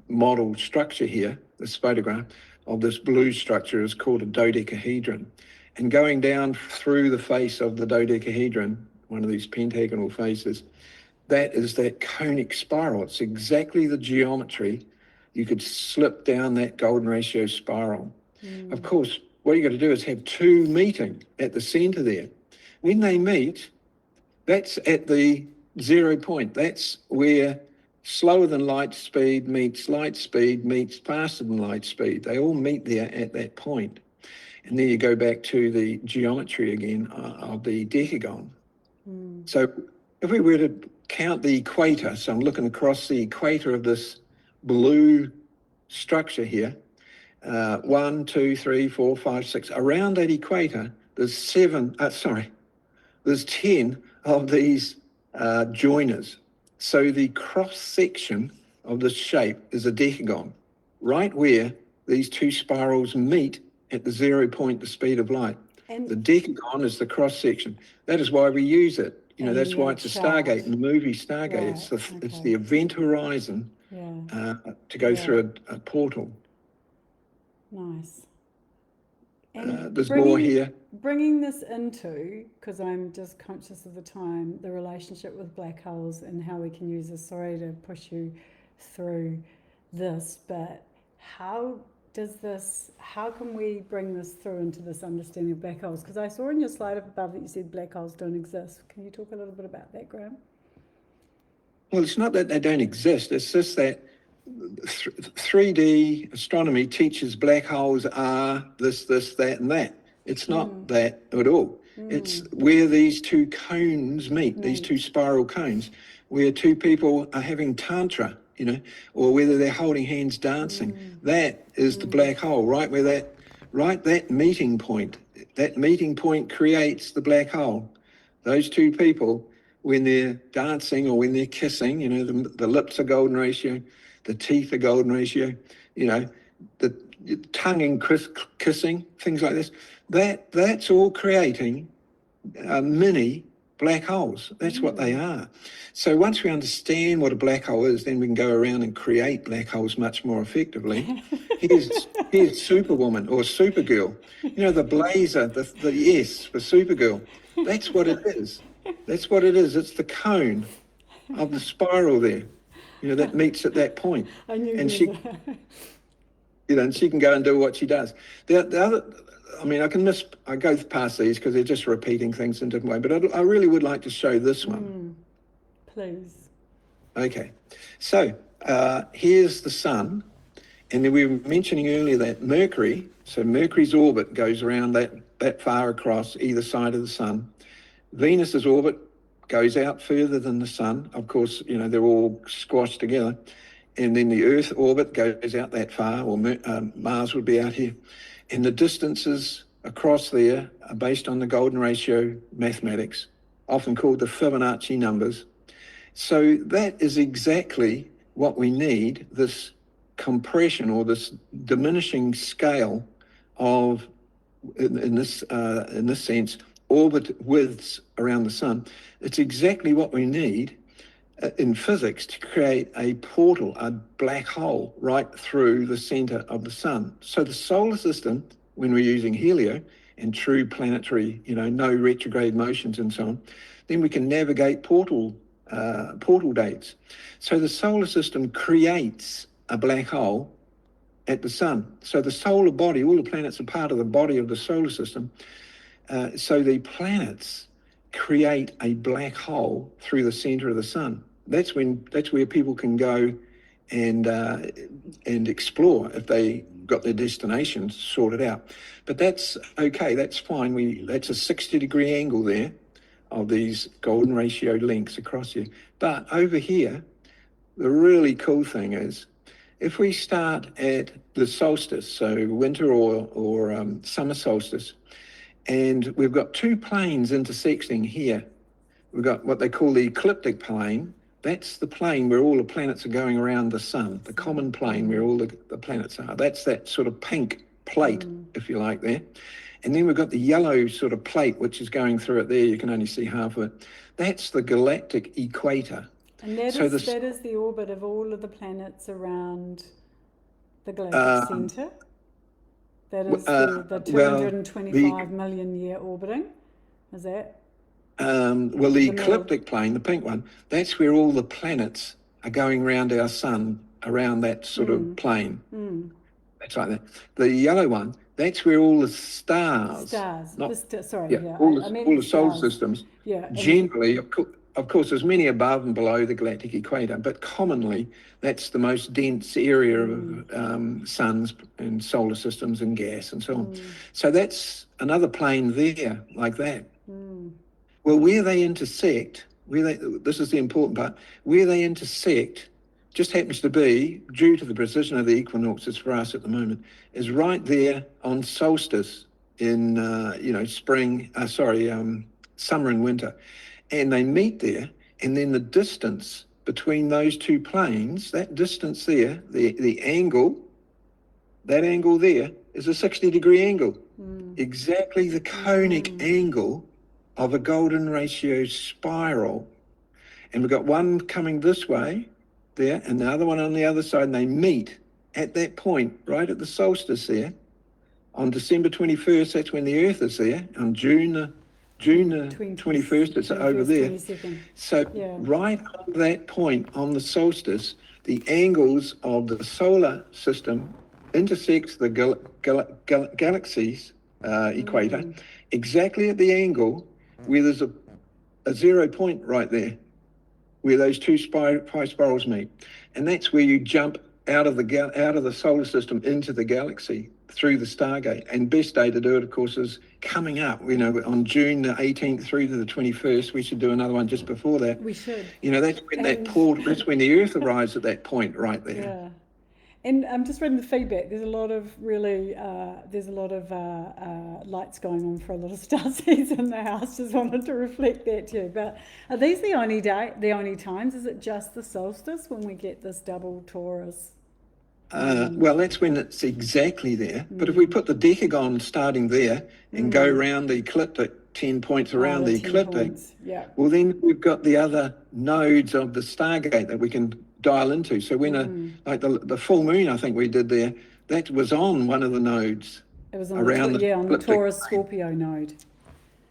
model structure here. This photograph of this blue structure is called a dodecahedron. And going down through the face of the dodecahedron, one of these pentagonal faces, that is that conic spiral. It's exactly the geometry. You could slip down that golden ratio spiral. Of course, what you got to do is have two meeting at the center there. When they meet, that's at the 0 point. That's where slower than light speed meets faster than light speed. They all meet there at that point. And then you go back to the geometry again of the decagon. So if we were to count the equator, so I'm looking across the equator of this blue structure here, 1, 2, 3, 4, 5, 6. Around that equator, there's 10 of these joiners. So the cross section of this shape is a decagon, right where these two spirals meet at the 0 point, the speed of light. And the decagon is the cross section. That is why we use it. You know, that's why it's a Stargate in the movie Stargate. Right. It's the event horizon to go through a portal. Nice. And there's more here. Bringing this into, because I'm just conscious of the time, the relationship with black holes and how we can use this. Sorry to push you through this, but how can we bring this through into this understanding of black holes? Because I saw in your slide up above that you said black holes don't exist. Can you talk a little bit about that, Graham? Well, it's not that they don't exist. It's just that 3D astronomy teaches black holes are this, that, and that. It's not that at all. It's where these two cones meet, these two spiral cones, where two people are having tantra, you know, or whether they're holding hands dancing. That is the black hole, right where that meeting point. That meeting point creates the black hole. Those two people, when they're dancing or when they're kissing, you know, the lips are golden ratio, the teeth are golden ratio, you know, the tongue and kissing, things like this. That's all creating mini black holes. That's what they are. So once we understand what a black hole is, then we can go around and create black holes much more effectively. Here's Superwoman or Supergirl. You know, the blazer, the S for Supergirl. That's what it is. That's what it is. It's the cone of the spiral there, you know, that meets at that point. And she, you know, and she can go and do what she does. The other, I mean, I go past these because they're just repeating things in a different way, but I really would like to show this one. Please. Okay, so here's the sun, and then we were mentioning earlier that Mercury, so Mercury's orbit goes around that far across either side of the sun. Venus's orbit goes out further than the sun. Of course, you know, they're all squashed together. And then the Earth orbit goes out that far, or Mars would be out here. And the distances across there are based on the golden ratio mathematics, often called the Fibonacci numbers. So that is exactly what we need, this compression or this diminishing scale of, in this sense, orbit widths around the sun. It's exactly what we need in physics to create a portal, a black hole, right through the center of the sun. So the solar system, when we're using helio and true planetary, no retrograde motions and so on, then we can navigate portal dates. So the solar system creates a black hole at the sun. So the solar body, all the planets are part of the body of the solar system. So the planets create a black hole through the center of the sun. That's where people can go and explore if they got their destinations sorted out. But that's okay, that's fine. That's a 60-degree angle there of these golden ratio links across here. But over here, the really cool thing is, if we start at the solstice, so winter or summer solstice, and we've got two planes intersecting here. We've got what they call the ecliptic plane. That's the plane where all the planets are going around the sun, the common plane where all the planets are. That's that sort of pink plate, if you like, there. And then we've got the yellow sort of plate, which is going through it there. You can only see half of it. That's the galactic equator. And that is the orbit of all of the planets around the galactic center? That is the 225 million year orbiting? Is that? Well, the ecliptic plane, the pink one, that's where all the planets are going around our sun, around that sort of plane. That's like that. The yellow one, that's where all the stars. All the solar systems. Yeah. Generally, of course, there's many above and below the galactic equator, but commonly that's the most dense area of suns and solar systems and gas and so on. So that's another plane there, like that. Well, where they intersect, this is the important part, where they intersect just happens to be, due to the precision of the equinoxes for us at the moment, is right there on solstice in, summer and winter. And they meet there, and then the distance between those two planes, that distance there, the angle, that angle there is a 60-degree angle. Exactly the conic angle of a golden ratio spiral. And we've got one coming this way there, and the other one on the other side, and they meet at that point, right at the solstice there, on December 21st, that's when the Earth is there, on June 21st, it's over there. 22nd. So right on that point on the solstice, the angles of the solar system intersects the galaxy's equator exactly at the angle where there's a 0 point right there, where those two pi spirals meet. And that's where you jump out of the solar system into the galaxy through the Stargate. And best day to do it, of course, is coming up, on June the 18th through to the 21st. We should do another one just before that. We should. That's when that's when the Earth arrives at that point right there. Yeah. And I'm just reading the feedback. There's a lot of lights going on for a lot of starseeds in the house. Just wanted to reflect that too. But are these the only times? Is it just the solstice when we get this double Taurus? Well, that's when it's exactly there. But if we put the decagon starting there and go around the ecliptic, 10 points around the ecliptic, well, then we've got the other nodes of the Stargate that we can dial into. So when like the full moon, I think we did there, that was on one of the nodes. It was on on the Taurus Scorpio node.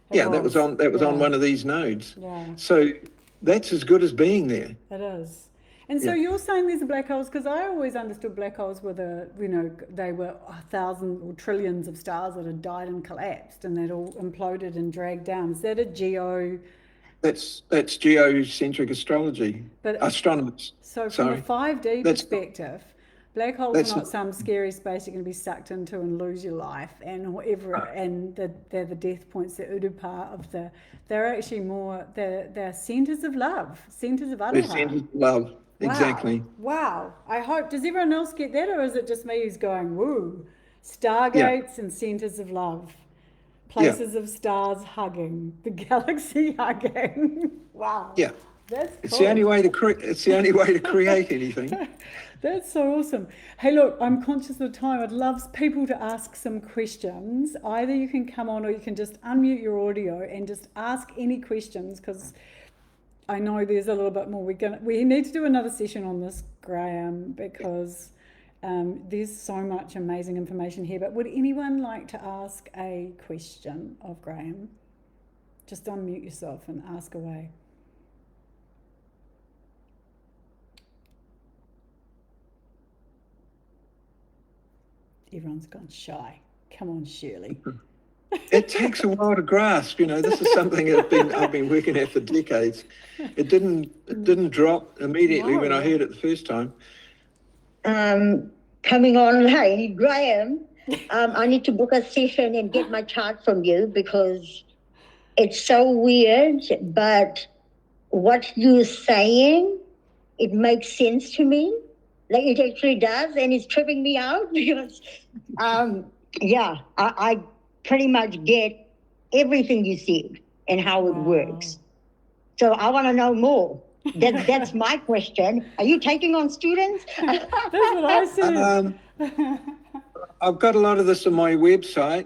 That was on one of these nodes. Yeah. So that's as good as being there. It is. And so you're saying these are black holes, because I always understood black holes were they were thousands or trillions of stars that had died and collapsed and they'd all imploded and dragged down. Is that a That's geocentric astrology. But astronomers. So from a 5D perspective, black holes are not some scary space you're going to be sucked into and lose your life and whatever. And they're the death points, the urupa of they're actually more, they're centers of love, centers of aloha. They're centers of love. Wow. Exactly. Wow. I hope, does everyone else get that, or is it just me who's going, woo, stargates and centers of love, places of stars hugging, the galaxy hugging. Wow. Yeah. That's cool. It's the only way to create anything. That's so awesome. Hey, look, I'm conscious of time. I'd love people to ask some questions. Either you can come on or you can just unmute your audio and just ask any questions, because I know there's a little bit more. We need to do another session on this, Graham, because there's so much amazing information here. But would anyone like to ask a question of Graham? Just unmute yourself and ask away. Everyone's gone shy. Come on, Shirley. It takes a while to grasp. This is something I've been working at for decades. It didn't drop immediately when I heard it the first time. Coming online, Graham, I need to book a session and get my chart from you because it's so weird, but what you're saying, it makes sense to me. Like it actually does, and it's tripping me out because, I pretty much get everything you said and how it works. So I want to know more. That's my question. Are you taking on students? That's what I said. I've got a lot of this on my website.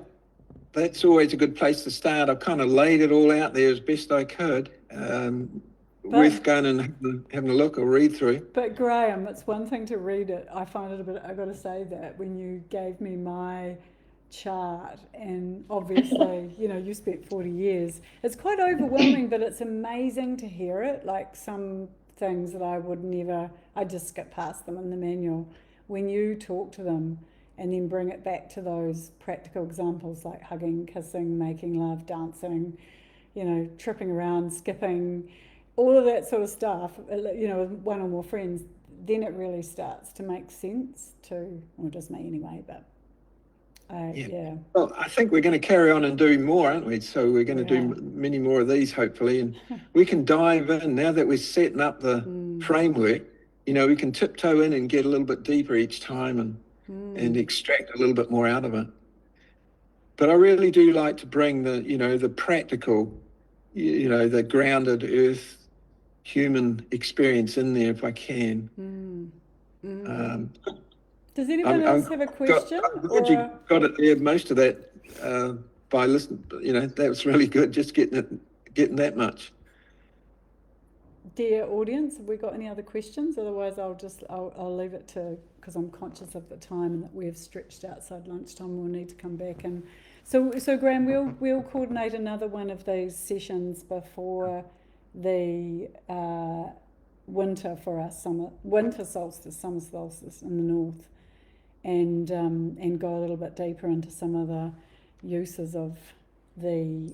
That's always a good place to start. I've kind of laid it all out there as best I could. Worth going and having a look or read through. But Graham, it's one thing to read it. I find it a bit, I've got to say that when you gave me my chart, and obviously, you spent 40 years, it's quite overwhelming, but it's amazing to hear it. Like some things that I just skip past them in the manual. When you talk to them and then bring it back to those practical examples like hugging, kissing, making love, dancing, tripping around, skipping, all of that sort of stuff, with one or more friends, then it really starts to make sense well, just me anyway, but yeah. Well, I think we're going to carry on and do more, aren't we? So we're going to do many more of these, hopefully, and we can dive in now that we're setting up the framework. We can tiptoe in and get a little bit deeper each time and extract a little bit more out of it. But I really do like to bring the practical, the grounded earth human experience in there if I can. Does anyone else have a question? I'm glad you got it there, most of that by listening. That was really good, just getting that much. Dear audience, have we got any other questions? Otherwise, I'll leave it to, because I'm conscious of the time and that we've stretched outside lunchtime. We'll need to come back and so Graham, we'll coordinate another one of these sessions before the winter for us, winter solstice, summer solstice in the north, and go a little bit deeper into some of the uses of the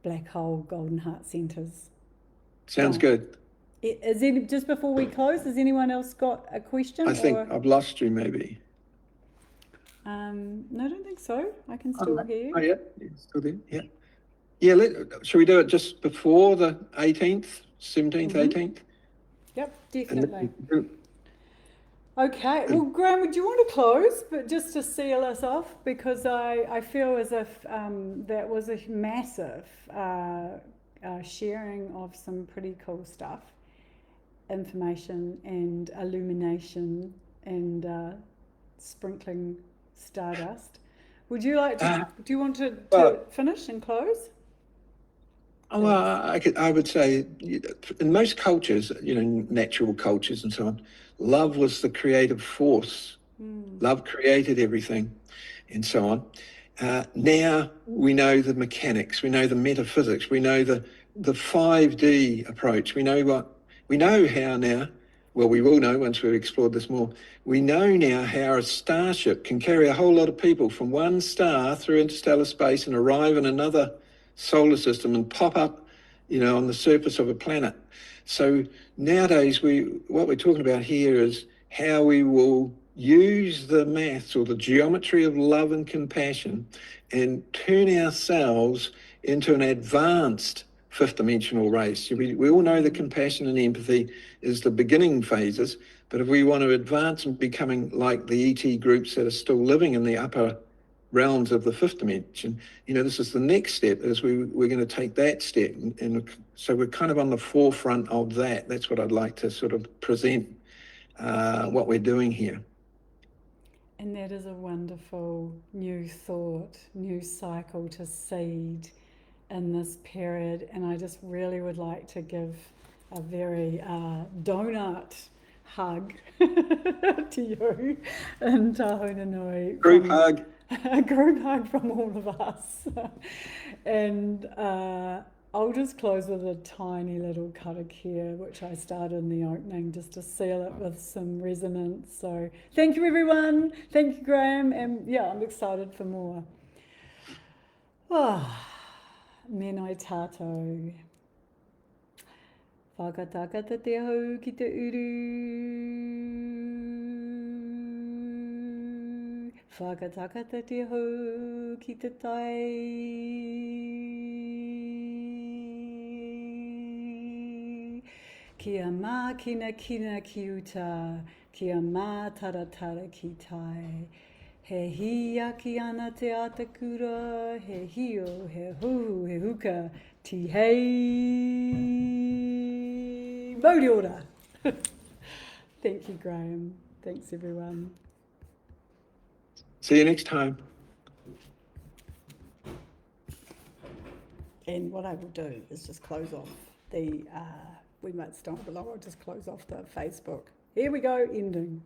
black hole golden heart centers. Sounds good. Just before we close, has anyone else got a question? I think I've lost you maybe. No, I don't think so. I can still hear you. Oh yeah, still there. Yeah. Yeah, shall we do it just before the 18th, 17th, 18th? Yep, definitely. Okay, well, Graham, would you want to close, but just to seal us off, because I feel as if that was a massive sharing of some pretty cool stuff, information and illumination and sprinkling stardust. Would you like to, do you want to finish and close? Oh, well, I would say in most cultures, natural cultures and so on, love was the creative force. Love created everything and so on. Now we know the mechanics, we know the metaphysics, we know the 5D approach. We know how now, well, we will know once we've explored this more. We know now how a starship can carry a whole lot of people from one star through interstellar space and arrive in another solar system and pop up, on the surface of a planet. So nowadays, what we're talking about here is how we will use the maths or the geometry of love and compassion and turn ourselves into an advanced fifth dimensional race. We all know that compassion and empathy is the beginning phases, but if we want to advance and becoming like the ET groups that are still living in the upper realms of the fifth dimension, this is the next step, is we're going to take that step. And so we're kind of on the forefront of that. That's what I'd like to sort of present what we're doing here. And that is a wonderful new thought, new cycle to seed in this period, and I just really would like to give a very donut hug to you and Tahona Nui. Group hug. A group hug from all of us. And I'll just close with a tiny little karakia, which I started in the opening just to seal it with some resonance. So thank you, everyone. Thank you, Graham. And yeah, I'm excited for more. Menai tātou. Whakatakata te hau ki te uru. Whakatakata te hau ki te tai. Kia mā kina kina ki uta. Kia mā taratara ki tai. He hi aki ana te atakura, he hio, he huhu, he huka, ti hei. Mauri ora. Thank you, Graham. Thanks, everyone. See you next time. And what I will do is just close off the, we might stop below, I'll just close off the Facebook. Here we go, ending.